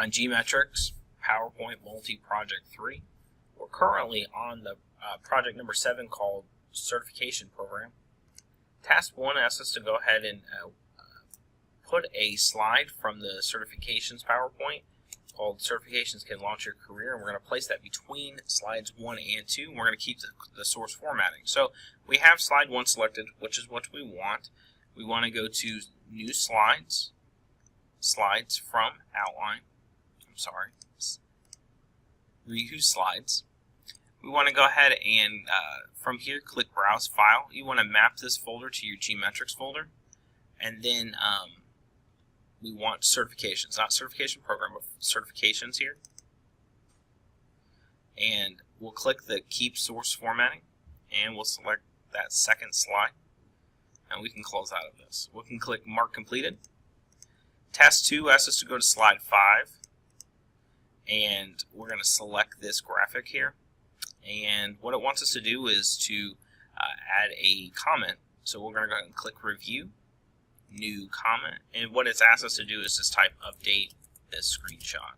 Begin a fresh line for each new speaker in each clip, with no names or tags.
on GMetrix, PowerPoint Multi-Project 3. We're currently on the project number 7 called Certification Program. Task 1 asks us to go ahead and put a slide from the certifications PowerPoint called Certifications Can Launch Your Career, and we're going to place that between slides 1 and 2, and we're going to keep the source formatting. So we have slide 1 selected, which is what we want. We want to go to New Slides, Slides from Outline, Reuse Slides. We want to go ahead and from here click Browse File. You want to map this folder to your GMetrix folder, and then we want certifications, not certification program, but certifications here. And we'll click the Keep Source Formatting, and we'll select that second slide, and we can close out of this. We can click Mark Completed. Task 2 asks us to go to slide 5, and we're going to select this graphic here. And what it wants us to do is to add a comment. So we're going to go ahead and click Review, New Comment, and what it's asked us to do is just type Update this screenshot.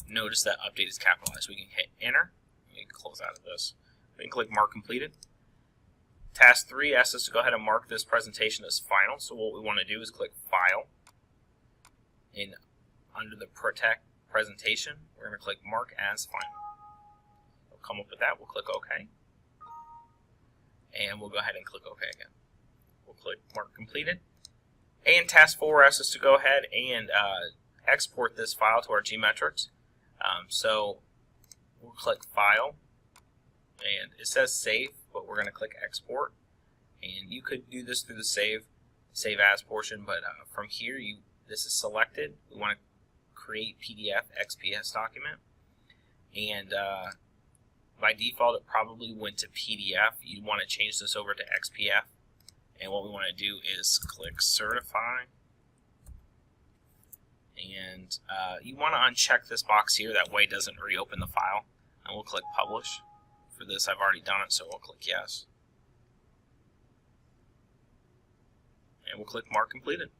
Notice that Update is capitalized. We can hit Enter. We can close out of this. We can click Mark Completed. Task 3 asks us to go ahead and mark this presentation as final. So what we want to do is click File, and under the Protect Presentation, we're going to click Mark as Final. We'll come up with that. We'll click OK, and we'll go ahead and click OK again. We'll click Mark Completed. And Task 4 asks us to go ahead and export this file to our GMetrix. So we'll click File, and it says Save, but we're going to click Export. And you could do this through the Save As portion, but from here, this is selected. We want to create PDF XPS document, and by default, it probably went to PDF. You want to change this over to XPF. And what we want to do is click Certify, and you want to uncheck this box here, that way it doesn't reopen the file. And we'll click Publish. For this, I've already done it, so we'll click Yes. And we'll click Mark Completed.